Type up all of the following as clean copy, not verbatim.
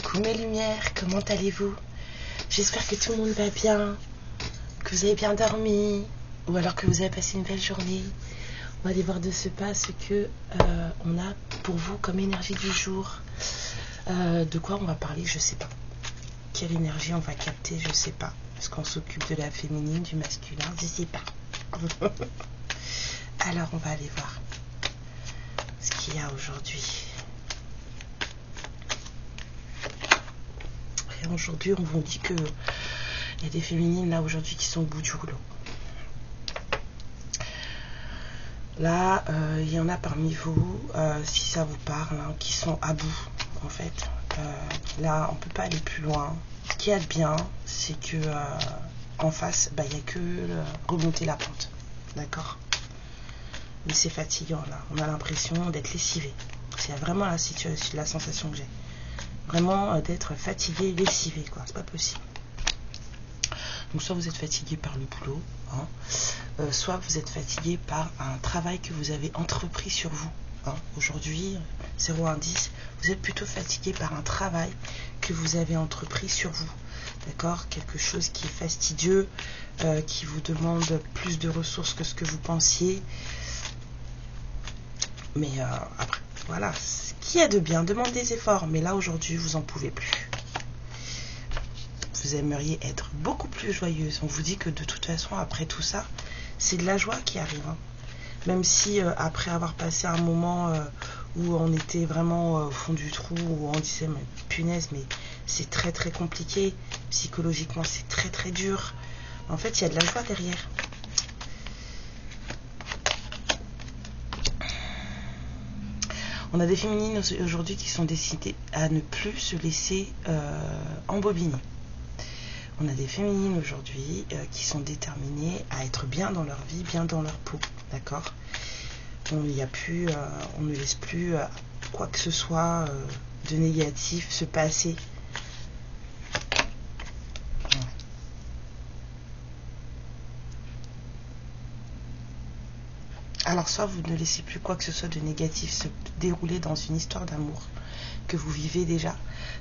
Coucou mes lumières, comment allez-vous? J'espère que tout le monde va bien, que vous avez bien dormi, ou alors que vous avez passé une belle journée. On va aller voir de ce pas ce que on a pour vous comme énergie du jour. De quoi on va parler, je sais pas. Quelle énergie on va capter, je sais pas. Est-ce qu'on s'occupe de la féminine, du masculin, je sais pas. Alors on va aller voir ce qu'il y a aujourd'hui. Et aujourd'hui on vous dit que il y a des féminines là aujourd'hui qui sont au bout du rouleau. Là, il y en a parmi vous, si ça vous parle, hein, qui sont à bout, en fait. Là, on ne peut pas aller plus loin. Ce qu'il y a de bien, c'est que en face, il n'y a que remonter la pente. D'accord? Mais c'est fatigant, là. On a l'impression d'être lessivé. C'est vraiment la situation, la sensation que j'ai. Vraiment d'être fatigué, lessivé, quoi. C'est pas possible. Donc soit vous êtes fatigué par le boulot, hein, soit vous êtes fatigué par un travail que vous avez entrepris sur vous. Hein. Aujourd'hui, 0,10, vous êtes plutôt fatigué par un travail que vous avez entrepris sur vous. D'accord? Quelque chose qui est fastidieux, qui vous demande plus de ressources que ce que vous pensiez. Mais après, voilà, ce qu'il y a de bien demande des efforts. Mais là, aujourd'hui, vous n'en pouvez plus. Vous aimeriez être beaucoup plus joyeuse. On vous dit que de toute façon, après tout ça, c'est de la joie qui arrive. Hein. Même si après avoir passé un moment où on était vraiment au fond du trou, où on disait, mais punaise, mais c'est très très compliqué. Psychologiquement, c'est très très dur. En fait, il y a de la joie derrière. On a des féminines aujourd'hui qui sont décidées à ne plus se laisser embobiner. On a des féminines aujourd'hui qui sont déterminées à être bien dans leur vie, bien dans leur peau, d'accord? On ne laisse plus quoi que ce soit de négatif se passer. Ouais. Alors soit vous ne laissez plus quoi que ce soit de négatif se dérouler dans une histoire d'amour que vous vivez déjà,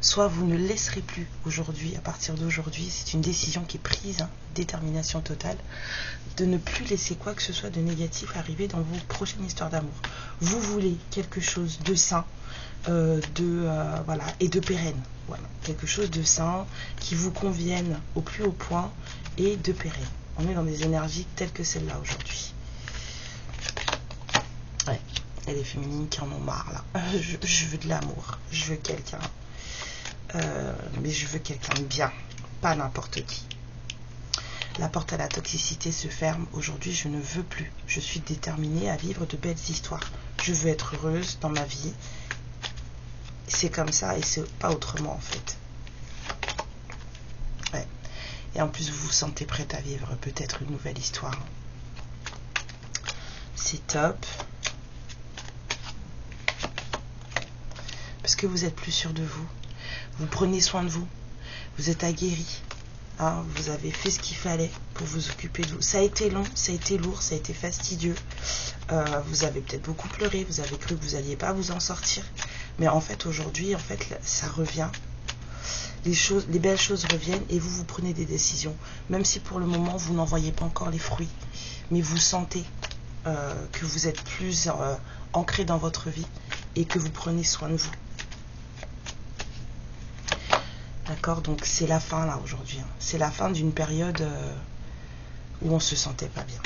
soit vous ne laisserez plus aujourd'hui, à partir d'aujourd'hui, c'est une décision qui est prise, hein, détermination totale, de ne plus laisser quoi que ce soit de négatif arriver dans vos prochaines histoires d'amour. Vous voulez quelque chose de sain, voilà, et de pérenne, voilà, quelque chose de sain qui vous convienne au plus haut point et de pérenne. On est dans des énergies telles que celle-là aujourd'hui. Ouais. Et les féminines qui en ont marre là. Je veux de l'amour, je veux quelqu'un. Mais je veux quelqu'un de bien, pas n'importe qui. La porte à la toxicité se ferme. Aujourd'hui, je ne veux plus. Je suis déterminée à vivre de belles histoires. Je veux être heureuse dans ma vie. C'est comme ça et c'est pas autrement en fait. Ouais. Et en plus, vous vous sentez prête à vivre peut-être une nouvelle histoire. C'est top. Parce que vous êtes plus sûr de vous. Vous prenez soin de vous. Vous êtes aguerri. Hein, vous avez fait ce qu'il fallait pour vous occuper de vous. Ça a été long, ça a été lourd, ça a été fastidieux. Vous avez peut-être beaucoup pleuré. Vous avez cru que vous n'alliez pas vous en sortir. Mais en fait, aujourd'hui, en fait, ça revient. Les belles choses reviennent et vous prenez des décisions. Même si pour le moment, vous n'en voyez pas encore les fruits. Mais vous sentez que vous êtes plus ancré dans votre vie et que vous prenez soin de vous. D'accord, donc c'est la fin là aujourd'hui. Hein. C'est la fin d'une période où on se sentait pas bien.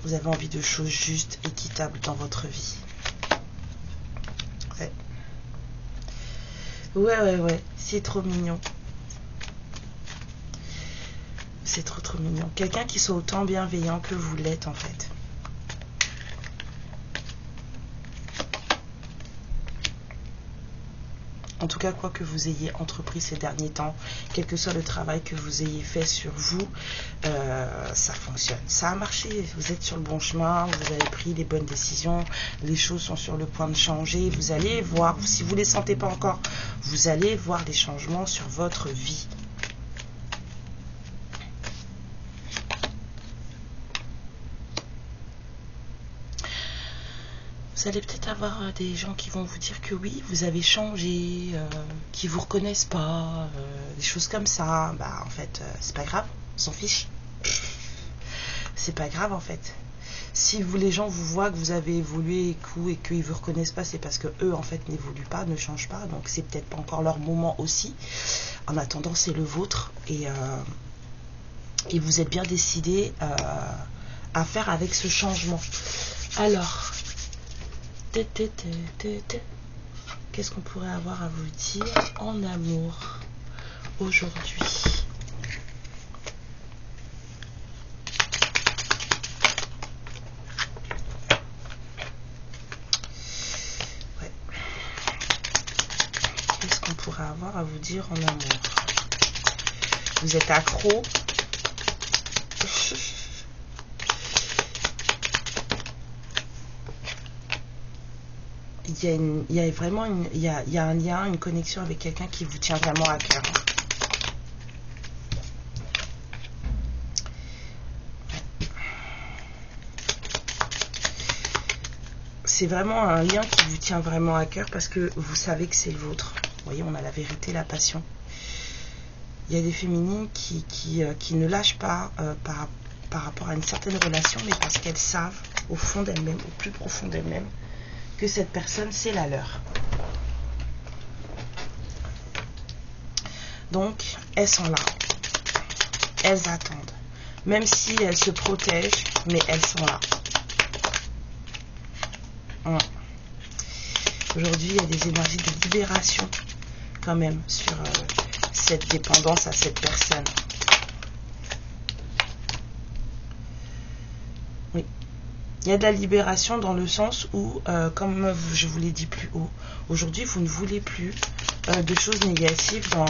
Vous avez envie de choses justes, équitables dans votre vie. Ouais. Ouais. C'est trop mignon. C'est trop mignon. Quelqu'un qui soit autant bienveillant que vous l'êtes en fait. En tout cas, quoi que vous ayez entrepris ces derniers temps, quel que soit le travail que vous ayez fait sur vous, ça fonctionne. Ça a marché, vous êtes sur le bon chemin, vous avez pris les bonnes décisions, les choses sont sur le point de changer. Vous allez voir, si vous ne les sentez pas encore, vous allez voir des changements sur votre vie. Vous allez peut-être avoir des gens qui vont vous dire que oui, vous avez changé, qui vous reconnaissent pas, des choses comme ça. Bah en fait, c'est pas grave, on s'en fiche. C'est pas grave en fait. Si vous, les gens vous voient que vous avez évolué et qu'ils vous reconnaissent pas, c'est parce que eux en fait n'évoluent pas, ne changent pas. Donc c'est peut-être pas encore leur moment aussi. En attendant, c'est le vôtre et vous êtes bien décidé à faire avec ce changement. Alors, qu'est-ce qu'on pourrait avoir à vous dire en amour aujourd'hui? Ouais. Qu'est-ce qu'on pourrait avoir à vous dire en amour? Vous êtes accro. Il y a vraiment il y a un lien, une connexion avec quelqu'un qui vous tient vraiment à cœur. C'est vraiment un lien qui vous tient vraiment à cœur parce que vous savez que c'est le vôtre. Vous voyez, on a la vérité, la passion. Il y a des féminines qui ne lâchent pas par rapport à une certaine relation, mais parce qu'elles savent au fond d'elles-mêmes, au plus profond d'elles-mêmes, que cette personne, c'est la leur. Donc, elles sont là. Elles attendent. Même si elles se protègent, mais elles sont là. Aujourd'hui, il y a des énergies de libération quand même sur cette dépendance à cette personne. Oui. Il y a de la libération dans le sens où, comme je vous l'ai dit plus haut, aujourd'hui, vous ne voulez plus de choses négatives dans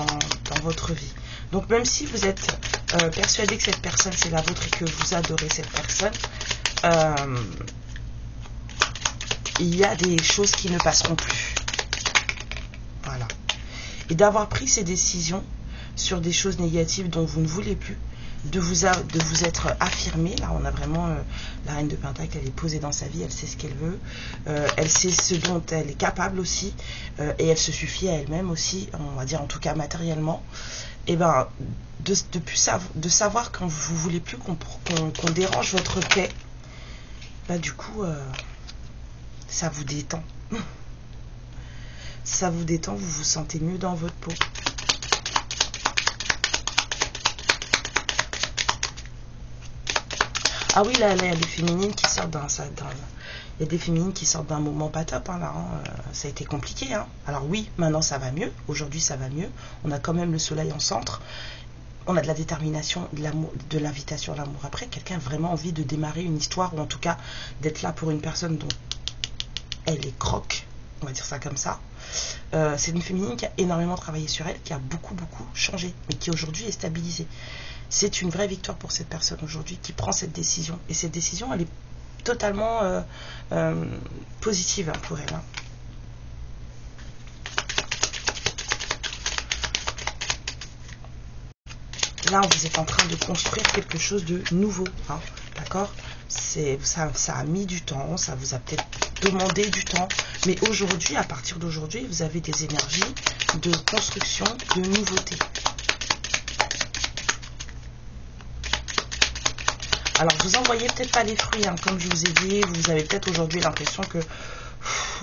votre vie. Donc, même si vous êtes persuadé que cette personne, c'est la vôtre et que vous adorez cette personne, il y a des choses qui ne passeront plus. Voilà. Et d'avoir pris ces décisions sur des choses négatives dont vous ne voulez plus, de vous être affirmé. Là, on a vraiment la reine de Pentacle, elle est posée dans sa vie, elle sait ce qu'elle veut, elle sait ce dont elle est capable aussi, et elle se suffit à elle-même aussi, on va dire en tout cas matériellement. Et ben, de savoir quand vous ne voulez plus qu'on dérange votre paix, bah du coup, ça vous détend. Ça vous détend, vous vous sentez mieux dans votre peau. Ah oui, là, il y a des féminines qui sortent il y a des féminines qui sortent d'un moment pas top, hein, là, hein. Ça a été compliqué, hein. Alors oui, maintenant ça va mieux, aujourd'hui ça va mieux, on a quand même le soleil en centre, on a de la détermination, de l'invitation à l'amour après, quelqu'un a vraiment envie de démarrer une histoire, ou en tout cas d'être là pour une personne dont elle est croque, on va dire ça comme ça. C'est une féminine qui a énormément travaillé sur elle, qui a beaucoup changé, mais qui aujourd'hui est stabilisée. C'est une vraie victoire pour cette personne aujourd'hui qui prend cette décision. Et cette décision, elle est totalement positive pour elle. Hein. Là, vous êtes en train de construire quelque chose de nouveau. Hein, d'accord ? Ça a mis du temps, ça vous a peut-être demandé du temps. Mais aujourd'hui, à partir d'aujourd'hui, vous avez des énergies de construction, de nouveauté. Alors, vous en voyez peut-être pas les fruits, hein, comme je vous ai dit. Vous avez peut-être aujourd'hui l'impression que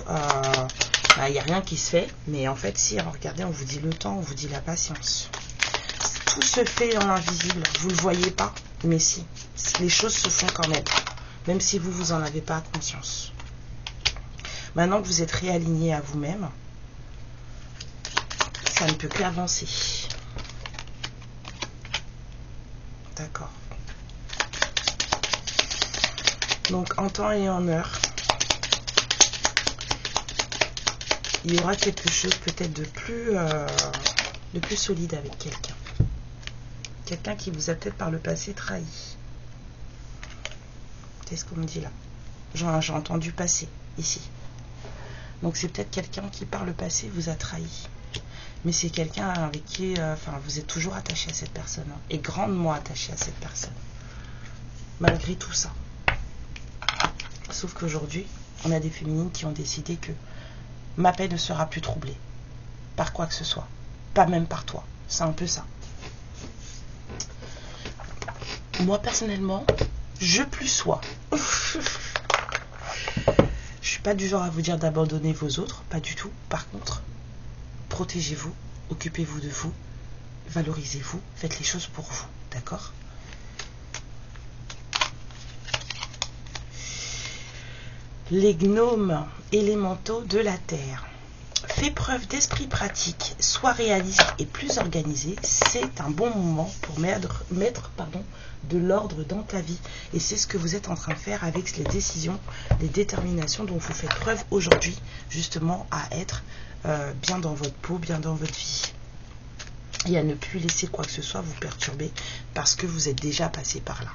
il n'y a rien qui se fait. Mais en fait, si, alors regardez, on vous dit le temps, on vous dit la patience. Tout se fait dans l'invisible. Vous ne le voyez pas, mais si. Les choses se font quand même. Même si vous en avez pas conscience. Maintenant que vous êtes réaligné à vous-même, ça ne peut qu'avancer. D'accord. Donc, en temps et en heure, il y aura quelque chose peut-être de plus solide avec quelqu'un. Quelqu'un qui vous a peut-être par le passé trahi. C'est ce qu'on me dit là. J'ai entendu passer ici. Donc, c'est peut-être quelqu'un qui par le passé vous a trahi. Mais c'est quelqu'un avec qui vous êtes toujours attaché à cette personne. Hein, et grandement attaché à cette personne. Malgré tout ça. Sauf qu'aujourd'hui, On a des féminines qui ont décidé que ma paix ne sera plus troublée par quoi que ce soit, pas même par toi. C'est un peu ça. Moi personnellement, je plus sois. Je suis pas du genre à vous dire d'abandonner vos autres, pas du tout. Par contre, protégez-vous, occupez-vous de vous, valorisez-vous, faites les choses pour vous, d'accord? Les gnomes élémentaux de la Terre. Fais preuve d'esprit pratique, sois réaliste et plus organisé. C'est un bon moment pour mettre de l'ordre dans ta vie. Et c'est ce que vous êtes en train de faire avec les décisions, les déterminations dont vous faites preuve aujourd'hui, justement à être bien dans votre peau, bien dans votre vie. Et à ne plus laisser quoi que ce soit vous perturber parce que vous êtes déjà passé par là.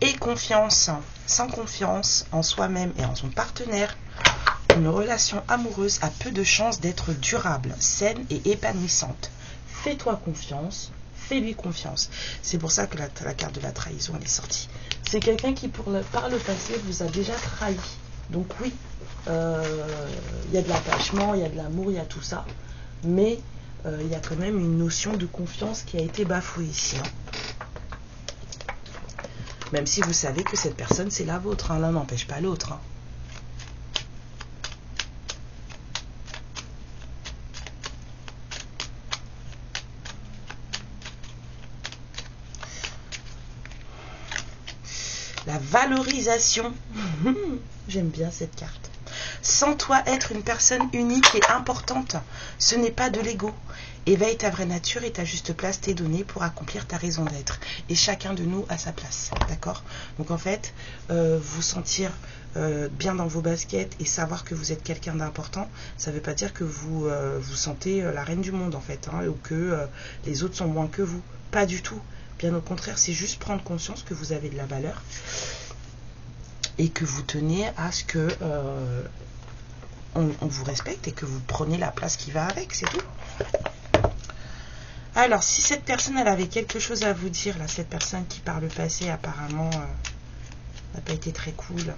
Et confiance, sans confiance en soi-même et en son partenaire, une relation amoureuse a peu de chances d'être durable, saine et épanouissante. Fais-toi confiance, fais-lui confiance. C'est pour ça que la carte de la trahison elle est sortie. C'est quelqu'un qui par le passé vous a déjà trahi. Donc oui, il y a de l'attachement, il y a de l'amour, il y a tout ça. Mais il y a quand même une notion de confiance qui a été bafouée ici. Même si vous savez que cette personne, c'est la vôtre. L'un n'empêche pas l'autre. La valorisation. J'aime bien cette carte. Sens-toi être une personne unique et importante. Ce n'est pas de l'ego. Éveille ta vraie nature et ta juste place t'est donnée pour accomplir ta raison d'être. Et chacun de nous a sa place. D'accord? Donc en fait, vous sentir bien dans vos baskets et savoir que vous êtes quelqu'un d'important, ça ne veut pas dire que vous vous sentez la reine du monde en fait, ou que les autres sont moins que vous. Pas du tout. Bien au contraire, c'est juste prendre conscience que vous avez de la valeur et que vous tenez à ce que on vous respecte et que vous prenez la place qui va avec, c'est tout. Alors, si cette personne, elle avait quelque chose à vous dire, là, cette personne qui par le passé, apparemment, n'a pas été très cool,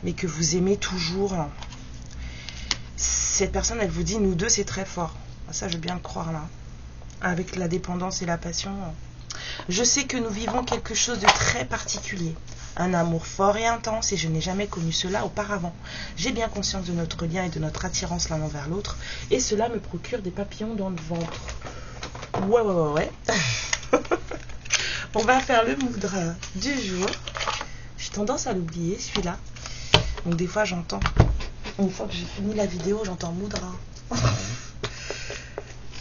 mais que vous aimez toujours, cette personne, elle vous dit, nous deux, c'est très fort. Ça, je veux bien le croire, là. Avec la dépendance et la passion. Je sais que nous vivons quelque chose de très particulier. Un amour fort et intense et je n'ai jamais connu cela auparavant. J'ai bien conscience de notre lien et de notre attirance l'un envers l'autre et cela me procure des papillons dans le ventre. Ouais. On va faire le moudra du jour. J'ai tendance à l'oublier celui-là. Donc des fois j'entends, une fois que j'ai fini la vidéo, j'entends moudra.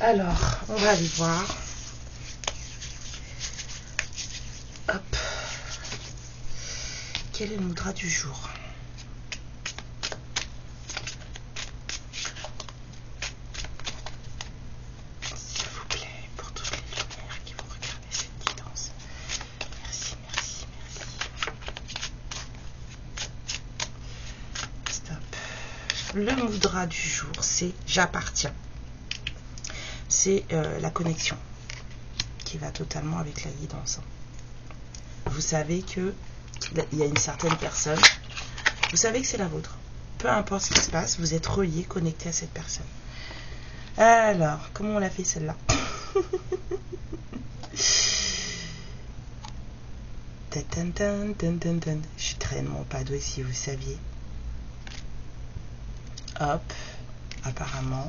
Alors, on va aller voir. Hop. Quel est le mudra du jour? S'il vous plaît, pour toutes les lumières qui vont regarder cette guidance. Merci. Stop. Le mudra du jour, c'est j'appartiens. C'est la connexion qui va totalement avec la guidance. Vous savez que il y a une certaine personne, vous savez que c'est la vôtre. Peu importe ce qui se passe, vous êtes relié, connecté à cette personne. Alors, comment on l'a fait celle-là? Je suis tellement pas douée si vous saviez. Hop, apparemment.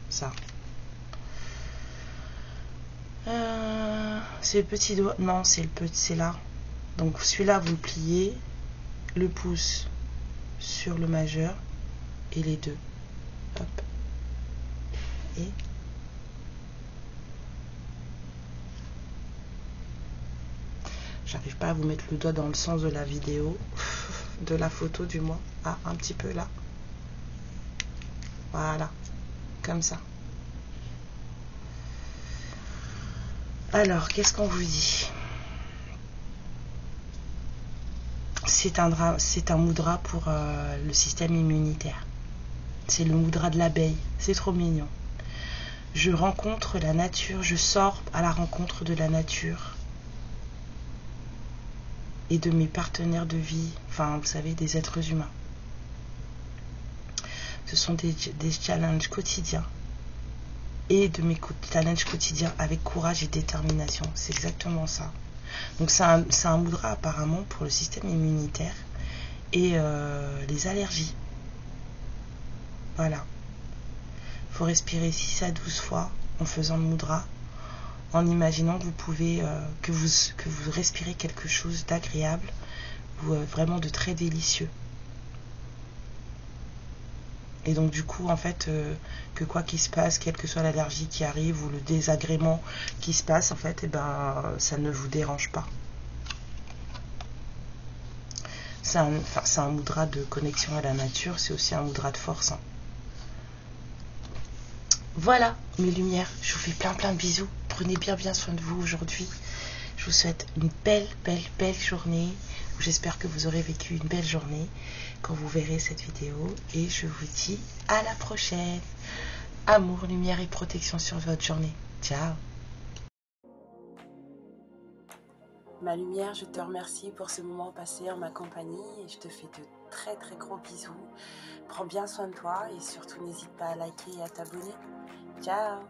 Ça. C'est le petit doigt. Non, c'est là. Donc celui-là, vous le pliez, le pouce sur le majeur et les deux. Hop. Et j'arrive pas à vous mettre le doigt dans le sens de la vidéo, de la photo du moins. Ah, un petit peu là. Voilà. Comme ça. Alors, qu'est-ce qu'on vous dit? C'est un mudra pour le système immunitaire. C'est le mudra de l'abeille. C'est trop mignon. Je rencontre la nature, je sors à la rencontre de la nature et de mes partenaires de vie, enfin, vous savez, des êtres humains. Ce sont des challenges quotidiens et de mes challenges quotidiens avec courage et détermination. C'est exactement ça. Donc c'est un mudra apparemment pour le système immunitaire et les allergies. Voilà. Il faut respirer 6 à 12 fois en faisant le mudra, en imaginant que vous pouvez que vous respirez quelque chose d'agréable ou vraiment de très délicieux. Et donc du coup en fait que quoi qu'il se passe, quelle que soit l'allergie qui arrive ou le désagrément qui se passe en fait, et ben ça ne vous dérange pas. C'est un mudra de connexion à la nature, c'est aussi un mudra de force. Hein. Voilà mes lumières, je vous fais plein de bisous. Prenez bien soin de vous aujourd'hui. Je vous souhaite une belle journée. J'espère que vous aurez vécu une belle journée quand vous verrez cette vidéo. Et je vous dis à la prochaine. Amour, lumière et protection sur votre journée. Ciao. Ma lumière, je te remercie pour ce moment passé en ma compagnie et je te fais de très gros bisous. Prends bien soin de toi et surtout n'hésite pas à liker et à t'abonner. Ciao.